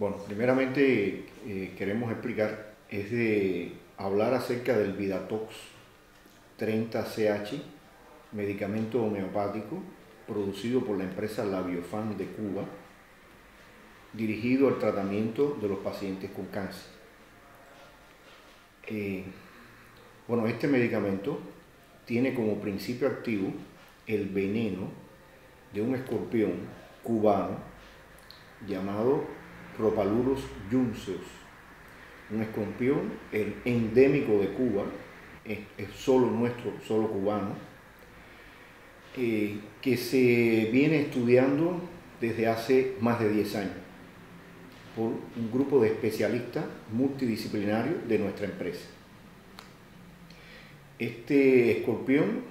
Bueno, primeramente queremos explicar, es de hablar acerca del Vidatox 30CH, medicamento homeopático producido por la empresa Labiofan de Cuba, dirigido al tratamiento de los pacientes con cáncer. Bueno, este medicamento tiene como principio activo el veneno de un escorpión cubano llamado Propalurus juncus, un escorpión endémico de Cuba, es solo nuestro, solo cubano, que se viene estudiando desde hace más de 10 años por un grupo de especialistas multidisciplinarios de nuestra empresa. Este escorpión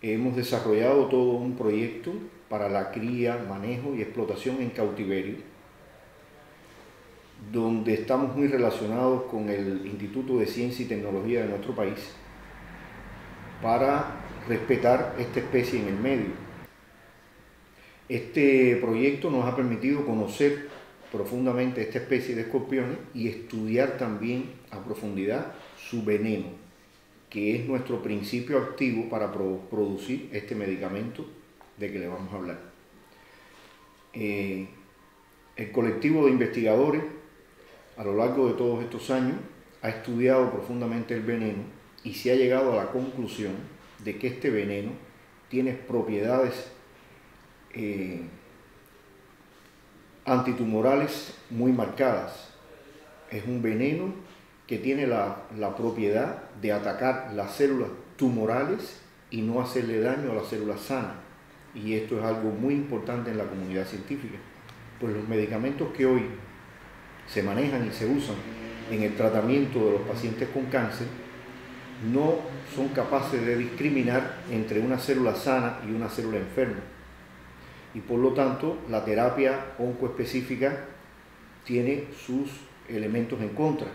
hemos desarrollado todo un proyecto para la cría, manejo y explotación en cautiverio, donde estamos muy relacionados con el Instituto de Ciencia y Tecnología de nuestro país para respetar esta especie en el medio. Este proyecto nos ha permitido conocer profundamente esta especie de escorpiones y estudiar también a profundidad su veneno, que es nuestro principio activo para producir este medicamento de que le vamos a hablar. El colectivo de investigadores a lo largo de todos estos años ha estudiado profundamente el veneno y se ha llegado a la conclusión de que este veneno tiene propiedades antitumorales muy marcadas. Es un veneno que tiene la propiedad de atacar las células tumorales y no hacerle daño a las células sanas. Y esto es algo muy importante en la comunidad científica, pues los medicamentos que hoy se manejan y se usan en el tratamiento de los pacientes con cáncer no son capaces de discriminar entre una célula sana y una célula enferma. Y por lo tanto, la terapia oncoespecífica tiene sus elementos en contra.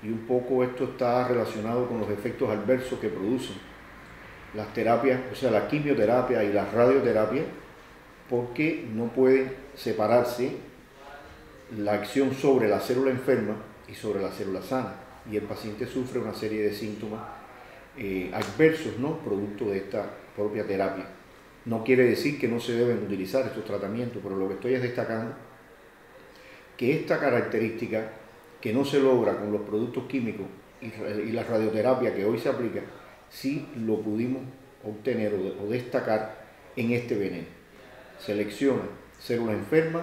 Y un poco esto está relacionado con los efectos adversos que producen las terapias, o sea, la quimioterapia y la radioterapia, porque no pueden separarse la acción sobre la célula enferma y sobre la célula sana. Y el paciente sufre una serie de síntomas adversos, ¿no?, producto de esta propia terapia. No quiere decir que no se deben utilizar estos tratamientos, pero lo que estoy es destacando que esta característica que no se logra con los productos químicos y la radioterapia que hoy se aplica, sí lo pudimos obtener o destacar en este veneno. Selecciona células enfermas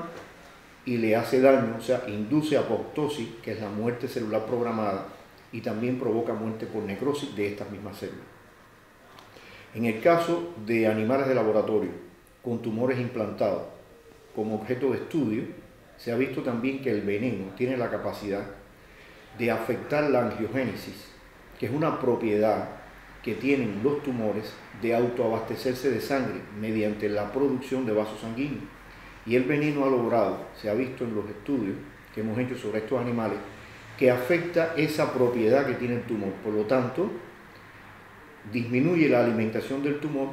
y le hace daño, o sea, induce apoptosis, que es la muerte celular programada, y también provoca muerte por necrosis de estas mismas células. En el caso de animales de laboratorio con tumores implantados como objeto de estudio, se ha visto también que el veneno tiene la capacidad de afectar la angiogénesis, que es una propiedad que tienen los tumores de autoabastecerse de sangre mediante la producción de vasos sanguíneos. Y el veneno ha logrado, se ha visto en los estudios que hemos hecho sobre estos animales, que afecta esa propiedad que tiene el tumor. Por lo tanto, disminuye la alimentación del tumor,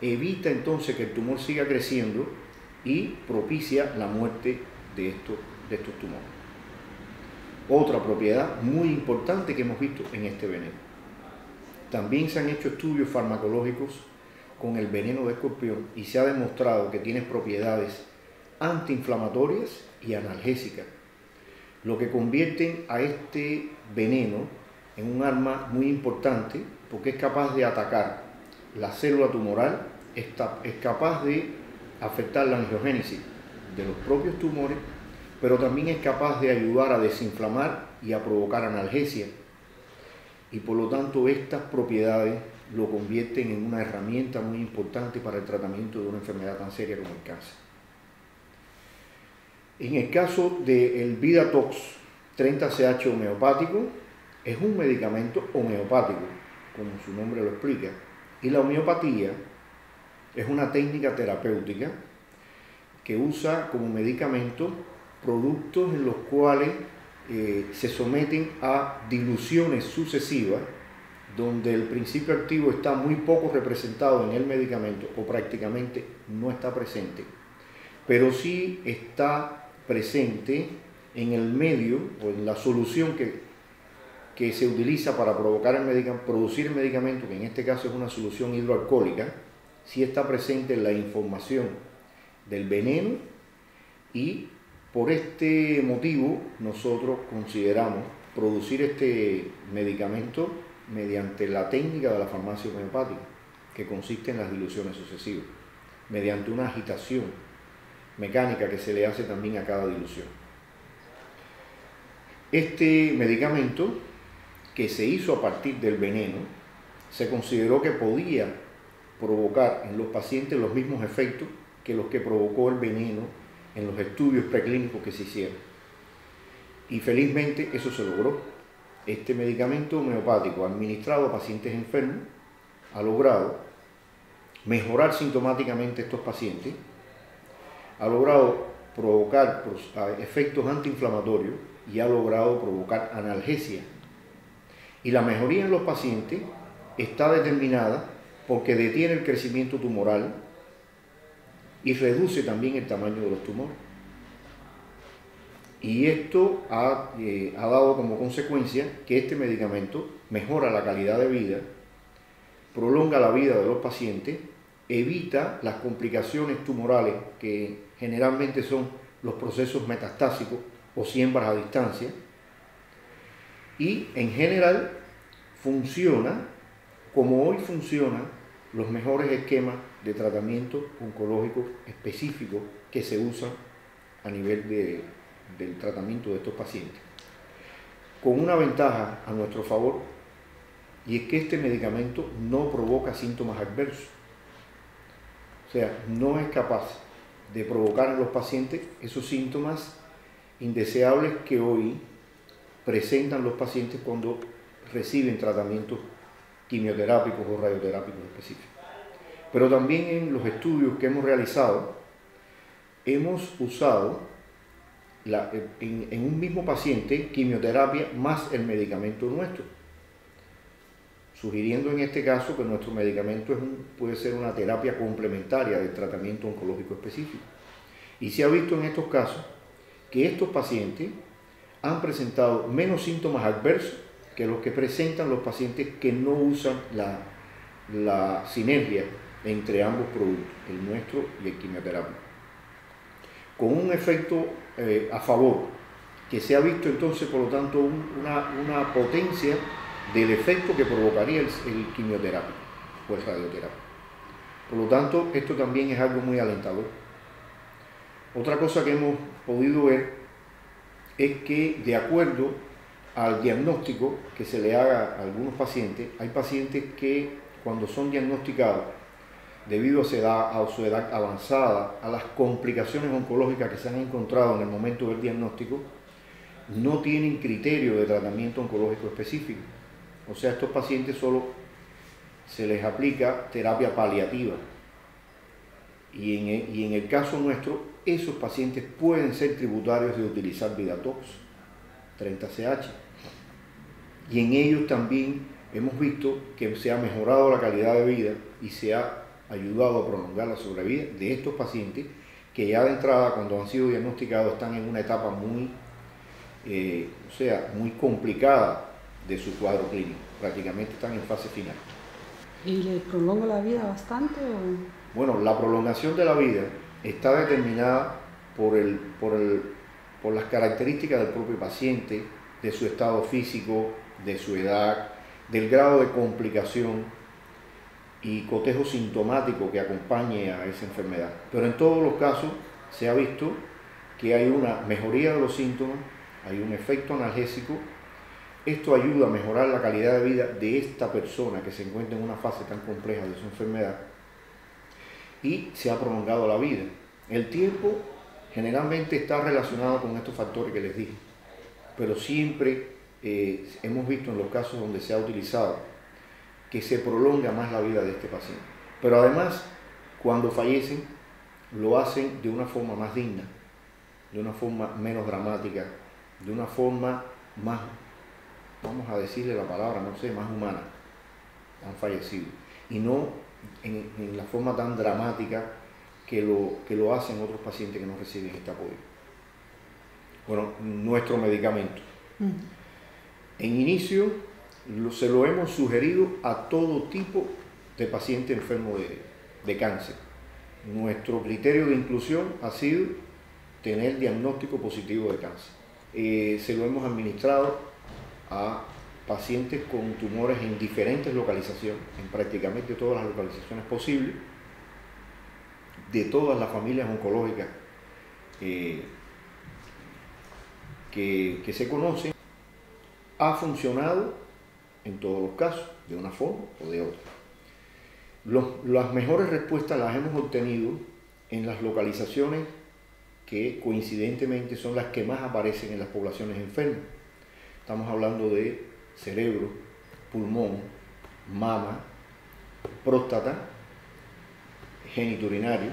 evita entonces que el tumor siga creciendo y propicia la muerte de estos tumores. Otra propiedad muy importante que hemos visto en este veneno. También se han hecho estudios farmacológicos con el veneno de escorpión y se ha demostrado que tiene propiedades antiinflamatorias y analgésicas, lo que convierte a este veneno en un arma muy importante porque es capaz de atacar la célula tumoral, es capaz de afectar la angiogénesis de los propios tumores, pero también es capaz de ayudar a desinflamar y a provocar analgesia. Y por lo tanto estas propiedades lo convierten en una herramienta muy importante para el tratamiento de una enfermedad tan seria como el cáncer. En el caso del Vidatox 30CH homeopático, es un medicamento homeopático, como su nombre lo explica, y la homeopatía es una técnica terapéutica que usa como medicamento productos en los cuales se someten a diluciones sucesivas, donde el principio activo está muy poco representado en el medicamento o prácticamente no está presente, pero sí está presente en el medio o en la solución que se utiliza para producir el medicamento, que en este caso es una solución hidroalcohólica, sí está presente la información del veneno, y por este motivo nosotros consideramos producir este medicamento mediante la técnica de la farmacia homeopática, que consiste en las diluciones sucesivas, mediante una agitación mecánica que se le hace también a cada dilución. Este medicamento, que se hizo a partir del veneno, se consideró que podía provocar en los pacientes los mismos efectos que los que provocó el veneno en los estudios preclínicos que se hicieron. Y felizmente eso se logró. Este medicamento homeopático administrado a pacientes enfermos ha logrado mejorar sintomáticamente a estos pacientes, ha logrado provocar efectos antiinflamatorios y ha logrado provocar analgesia. Y la mejoría en los pacientes está determinada porque detiene el crecimiento tumoral y reduce también el tamaño de los tumores. Y esto ha dado como consecuencia que este medicamento mejora la calidad de vida, prolonga la vida de los pacientes, evita las complicaciones tumorales que generalmente son los procesos metastásicos o siembras a distancia, y en general funciona como hoy funcionan los mejores esquemas de tratamiento oncológico específicos que se usan a nivel del tratamiento de estos pacientes, con una ventaja a nuestro favor, y es que este medicamento no provoca síntomas adversos. O sea, no es capaz de provocar en los pacientes esos síntomas indeseables que hoy presentan los pacientes cuando reciben tratamientos quimioterápicos o radioterápicos específicos. Pero también en los estudios que hemos realizado, hemos usado en un mismo paciente quimioterapia más el medicamento nuestro, sugiriendo en este caso que nuestro medicamento puede ser una terapia complementaria del tratamiento oncológico específico. Y se ha visto en estos casos que estos pacientes han presentado menos síntomas adversos que los que presentan los pacientes que no usan la sinergia entre ambos productos, el nuestro y el quimioterápico, con un efecto a favor, que se ha visto entonces por lo tanto una potencia del efecto que provocaría el quimioterápico o el radioterápico. Por lo tanto, esto también es algo muy alentador. Otra cosa que hemos podido ver es que, de acuerdo al diagnóstico que se le haga a algunos pacientes, hay pacientes que cuando son diagnosticados, debido a su edad avanzada, a las complicaciones oncológicas que se han encontrado en el momento del diagnóstico, no tienen criterio de tratamiento oncológico específico. O sea, a estos pacientes solo se les aplica terapia paliativa. Y en el caso nuestro, esos pacientes pueden ser tributarios de utilizar Vidatox 30CH. Y en ellos también hemos visto que se ha mejorado la calidad de vida y se ha ayudado a prolongar la sobrevida de estos pacientes que ya de entrada, cuando han sido diagnosticados, están en una etapa muy complicada de su cuadro clínico. Prácticamente están en fase final. ¿Y le prolonga la vida bastante? Bueno, la prolongación de la vida está determinada por las características del propio paciente, de su estado físico, de su edad, del grado de complicación y cotejo sintomático que acompañe a esa enfermedad. Pero en todos los casos se ha visto que hay una mejoría de los síntomas, hay un efecto analgésico. Esto ayuda a mejorar la calidad de vida de esta persona que se encuentra en una fase tan compleja de su enfermedad, y se ha prolongado la vida. El tiempo generalmente está relacionado con estos factores que les dije, pero siempre hemos visto en los casos donde se ha utilizado que se prolonga más la vida de este paciente. Pero además, cuando fallecen, lo hacen de una forma más digna, de una forma menos dramática, de una forma más, vamos a decirle la palabra, no sé, más humana. Han fallecido. Y no en la forma tan dramática que lo hacen otros pacientes que no reciben este apoyo. Bueno, nuestro medicamento. Mm. En inicio se lo hemos sugerido a todo tipo de paciente enfermo de cáncer. Nuestro criterio de inclusión ha sido tener diagnóstico positivo de cáncer. Se lo hemos administrado a pacientes con tumores en diferentes localizaciones, en prácticamente todas las localizaciones posibles, de todas las familias oncológicas que se conocen. Ha funcionado en todos los casos, de una forma o de otra. Las mejores respuestas las hemos obtenido en las localizaciones que coincidentemente son las que más aparecen en las poblaciones enfermas. Estamos hablando de cerebro, pulmón, mama, próstata, genitourinario,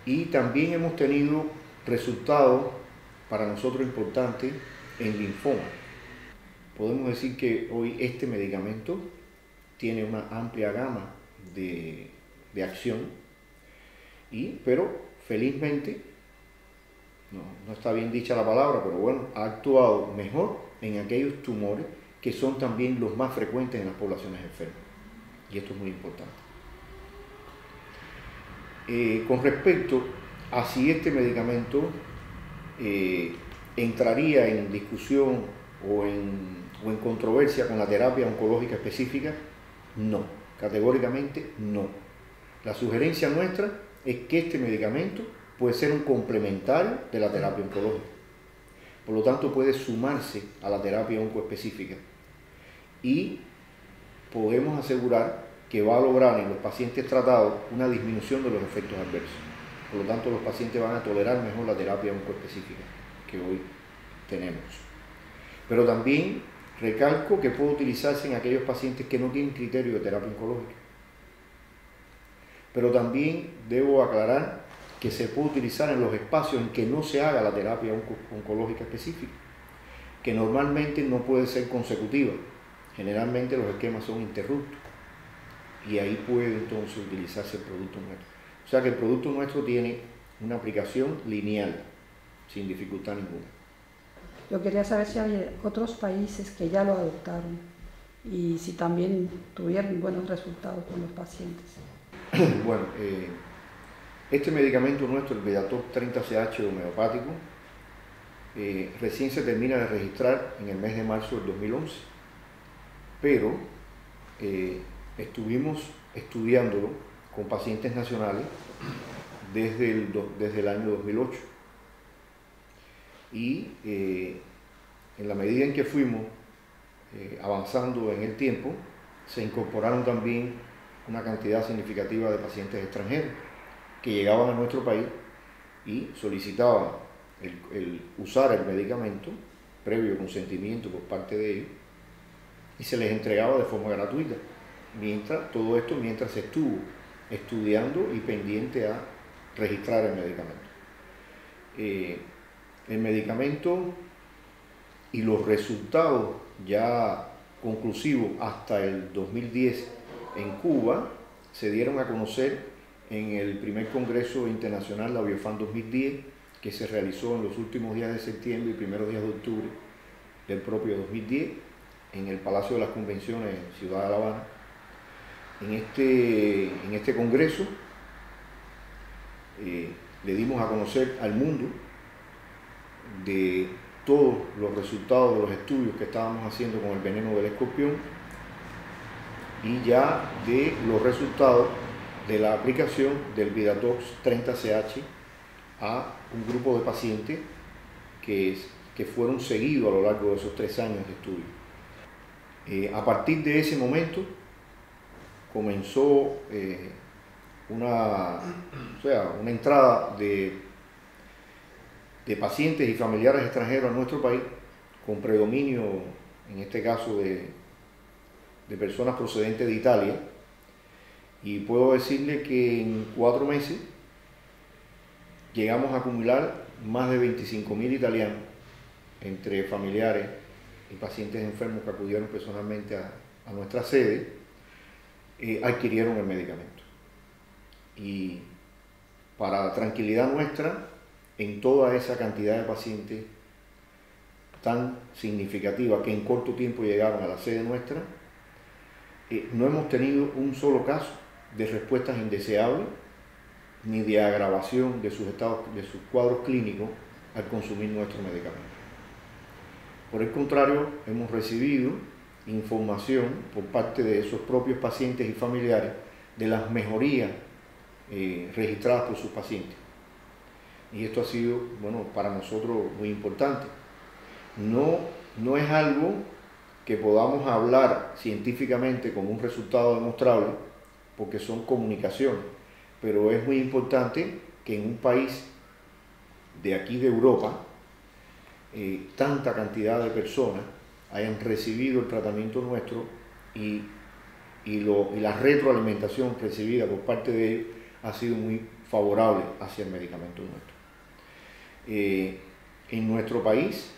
y también hemos tenido resultados para nosotros importantes en linfoma. Podemos decir que hoy este medicamento tiene una amplia gama de acción, pero felizmente, no está bien dicha la palabra, pero bueno, ha actuado mejor en aquellos tumores que son también los más frecuentes en las poblaciones enfermas. Y esto es muy importante. Con respecto a si este medicamento entraría en discusión o en controversia con la terapia oncológica específica, no, categóricamente no. La sugerencia nuestra es que este medicamento puede ser un complementario de la terapia oncológica. Por lo tanto, puede sumarse a la terapia oncoespecífica y podemos asegurar que va a lograr en los pacientes tratados una disminución de los efectos adversos. Por lo tanto, los pacientes van a tolerar mejor la terapia oncoespecífica que hoy tenemos. Pero también recalco que puede utilizarse en aquellos pacientes que no tienen criterio de terapia oncológica. Pero también debo aclarar que se puede utilizar en los espacios en que no se haga la terapia oncológica específica, que normalmente no puede ser consecutiva. Generalmente los esquemas son interruptos y ahí puede entonces utilizarse el producto nuestro. O sea que el producto nuestro tiene una aplicación lineal, sin dificultad ninguna. Yo quería saber si hay otros países que ya lo adoptaron y si también tuvieron buenos resultados con los pacientes. Bueno, este medicamento nuestro, el Vidatox 30CH homeopático, recién se termina de registrar en el mes de marzo del 2011, pero estuvimos estudiándolo con pacientes nacionales desde el año 2008. Y en la medida en que fuimos avanzando en el tiempo, se incorporaron también una cantidad significativa de pacientes extranjeros que llegaban a nuestro país y solicitaban el usar el medicamento previo consentimiento por parte de ellos y se les entregaba de forma gratuita. Mientras se estuvo estudiando y pendiente a registrar el medicamento. El medicamento y los resultados ya conclusivos hasta el 2010 en Cuba se dieron a conocer en el primer Congreso Internacional, la Biofan 2010, que se realizó en los últimos días de septiembre y primeros días de octubre del propio 2010 en el Palacio de las Convenciones en Ciudad de La Habana. En este congreso le dimos a conocer al mundo de todos los resultados de los estudios que estábamos haciendo con el veneno del escorpión y ya de los resultados de la aplicación del Vidatox 30CH a un grupo de pacientes que fueron seguidos a lo largo de esos 3 años de estudio. A partir de ese momento comenzó una entrada de pacientes y familiares extranjeros a nuestro país, con predominio, en este caso, de personas procedentes de Italia, y puedo decirle que en 4 meses llegamos a acumular más de 25.000 italianos, entre familiares y pacientes enfermos que acudieron personalmente a nuestra sede, adquirieron el medicamento. Y para tranquilidad nuestra, en toda esa cantidad de pacientes tan significativa que en corto tiempo llegaron a la sede nuestra, no hemos tenido un solo caso de respuestas indeseables ni de agravación de sus cuadros clínicos al consumir nuestro medicamento. Por el contrario, hemos recibido información por parte de esos propios pacientes y familiares de las mejorías registradas por sus pacientes. Y esto ha sido, bueno, para nosotros muy importante. No es algo que podamos hablar científicamente como un resultado demostrable, porque son comunicaciones, pero es muy importante que en un país de aquí de Europa, tanta cantidad de personas hayan recibido el tratamiento nuestro y la retroalimentación recibida por parte de ellos ha sido muy favorable hacia el medicamento nuestro. En nuestro país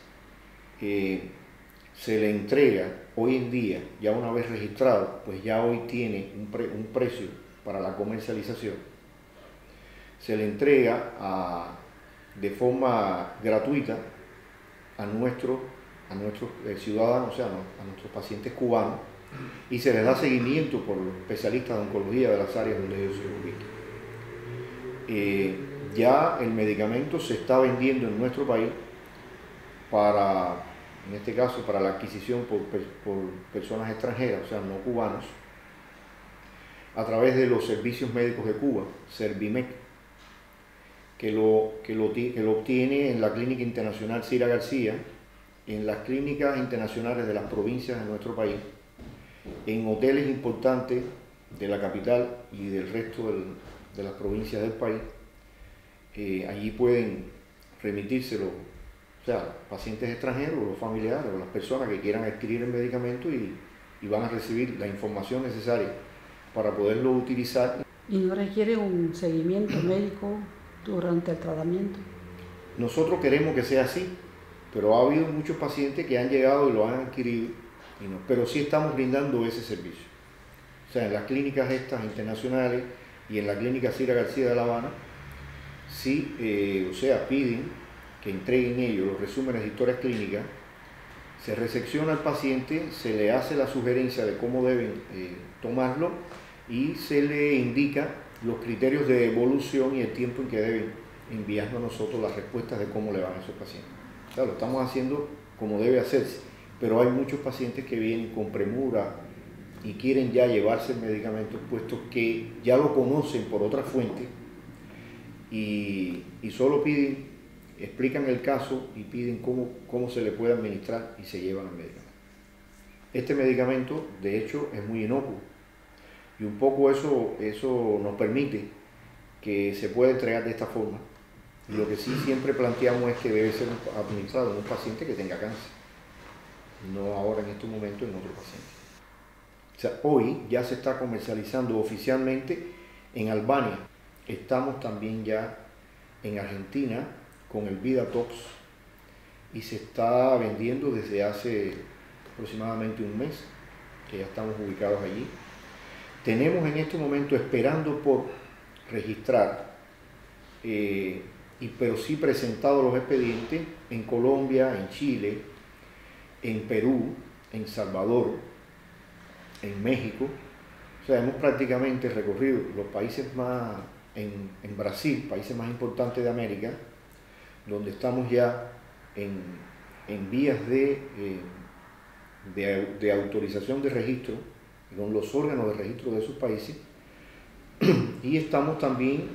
se le entrega hoy en día, ya una vez registrado, pues ya hoy tiene un precio para la comercialización, se le entrega de forma gratuita a nuestros ciudadanos, o sea, a nuestros pacientes cubanos, y se les da seguimiento por los especialistas de oncología de las áreas donde ellos se ubican. Ya el medicamento se está vendiendo en nuestro país en este caso, para la adquisición por personas extranjeras, o sea, no cubanos, a través de los servicios médicos de Cuba, Servimec, que lo obtiene en la Clínica Internacional Cira García, en las clínicas internacionales de las provincias de nuestro país, en hoteles importantes de la capital y del resto de las provincias del país. Allí pueden remitírselo, o sea, pacientes extranjeros, los familiares o las personas que quieran adquirir el medicamento y van a recibir la información necesaria para poderlo utilizar. ¿Y no requiere un seguimiento médico durante el tratamiento? Nosotros queremos que sea así, pero ha habido muchos pacientes que han llegado y lo han adquirido, pero sí estamos brindando ese servicio. O sea, en las clínicas estas internacionales y en la clínica Cira García de La Habana, sí, piden que entreguen ellos los resúmenes de historias clínicas, se resecciona al paciente, se le hace la sugerencia de cómo deben tomarlo y se le indica los criterios de evolución y el tiempo en que deben enviarnos a nosotros las respuestas de cómo le van a esos pacientes. O sea, lo estamos haciendo como debe hacerse, pero hay muchos pacientes que vienen con premura y quieren ya llevarse el medicamento, puesto que ya lo conocen por otra fuente y solo explican el caso y piden cómo se le puede administrar y se llevan el medicamento. Este medicamento, de hecho, es muy inocuo y un poco eso nos permite que se pueda entregar de esta forma. Y lo que sí siempre planteamos es que debe ser administrado en un paciente que tenga cáncer, no ahora en estos momentos en otro paciente. O sea, hoy ya se está comercializando oficialmente en Albania. Estamos también ya en Argentina con el VidaTox y se está vendiendo desde hace aproximadamente un mes, que ya estamos ubicados allí. Tenemos en este momento esperando por registrar, pero sí presentados los expedientes en Colombia, en Chile, en Perú, en Salvador, en México. O sea, hemos prácticamente recorrido los países más, en Brasil, países más importantes de América, donde estamos ya en vías de autorización de registro con los órganos de registro de esos países, y estamos también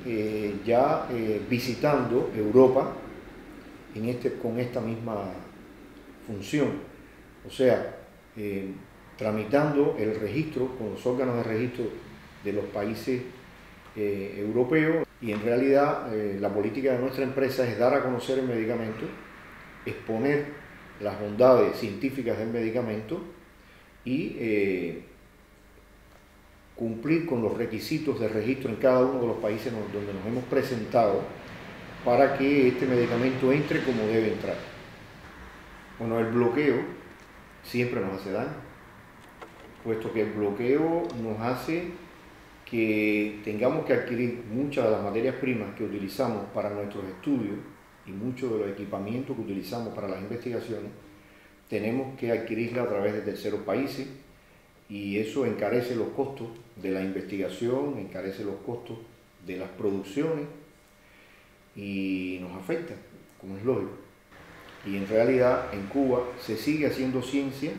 ya visitando Europa con esta misma función, o sea, tramitando el registro con los órganos de registro de los países europeos. Y en realidad la política de nuestra empresa es dar a conocer el medicamento, exponer las bondades científicas del medicamento y cumplir con los requisitos de registro en cada uno de los países donde nos hemos presentado para que este medicamento entre como debe entrar. Bueno, el bloqueo siempre nos hace daño, puesto que el bloqueo nos hace que tengamos que adquirir muchas de las materias primas que utilizamos para nuestros estudios y mucho de los equipamientos que utilizamos para las investigaciones tenemos que adquirirla a través de terceros países, y eso encarece los costos de la investigación, encarece los costos de las producciones y nos afecta, como es lógico. Y en realidad en Cuba se sigue haciendo ciencia,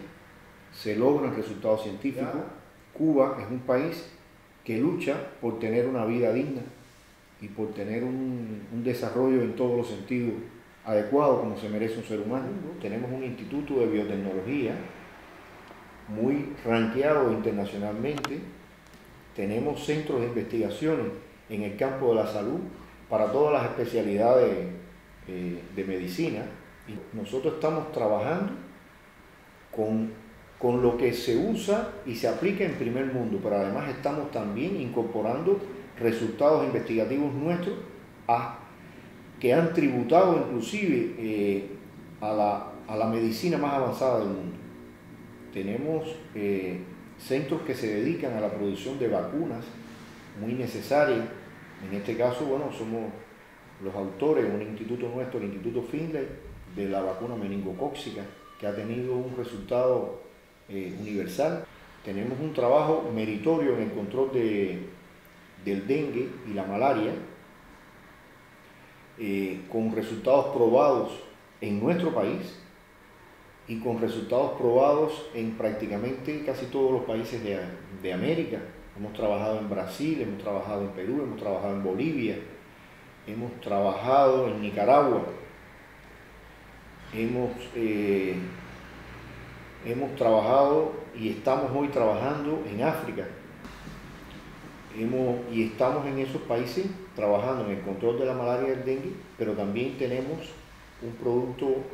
se logran resultados científicos. Cuba es un país que lucha por tener una vida digna y por tener un desarrollo en todos los sentidos adecuado como se merece un ser humano. Tenemos un instituto de biotecnología muy rankeado internacionalmente, tenemos centros de investigaciones en el campo de la salud para todas las especialidades de medicina, y nosotros estamos trabajando con lo que se usa y se aplica en primer mundo, pero además estamos también incorporando resultados investigativos nuestros que han tributado inclusive a la medicina más avanzada del mundo. Tenemos centros que se dedican a la producción de vacunas muy necesarias. En este caso, bueno, somos los autores, un instituto nuestro, el Instituto Finlay, de la vacuna meningocócica, que ha tenido un resultado universal. Tenemos un trabajo meritorio en el control del dengue y la malaria, con resultados probados en nuestro país y con resultados probados en prácticamente casi todos los países de América. Hemos trabajado en Brasil, hemos trabajado en Perú, hemos trabajado en Bolivia, hemos trabajado en Nicaragua, hemos trabajado y estamos hoy trabajando en África. Y estamos en esos países trabajando en el control de la malaria y el dengue, pero también tenemos un producto,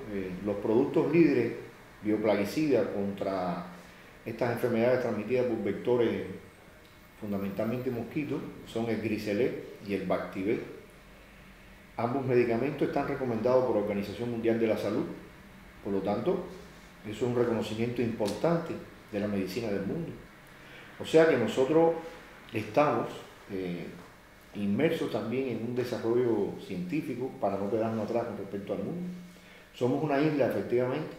los productos líderes bioplaguicidas contra estas enfermedades transmitidas por vectores, fundamentalmente mosquitos, son el Griselet y el Bactivé. Ambos medicamentos están recomendados por la Organización Mundial de la Salud, por lo tanto, eso es un reconocimiento importante de la medicina del mundo. O sea que nosotros estamos inmersos también en un desarrollo científico para no quedarnos atrás con respecto al mundo. Somos una isla, efectivamente.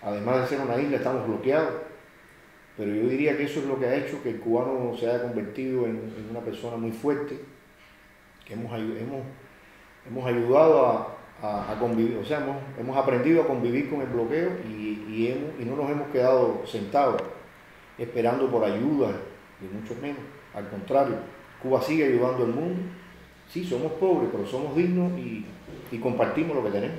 Además de ser una isla, estamos bloqueados. Pero yo diría que eso es lo que ha hecho que el cubano se haya convertido en una persona muy fuerte, que hemos ayudado a convivir, o sea, hemos aprendido a convivir con el bloqueo y no nos hemos quedado sentados esperando por ayuda, ni mucho menos. Al contrario, Cuba sigue ayudando al mundo. Sí, somos pobres, pero somos dignos y compartimos lo que tenemos.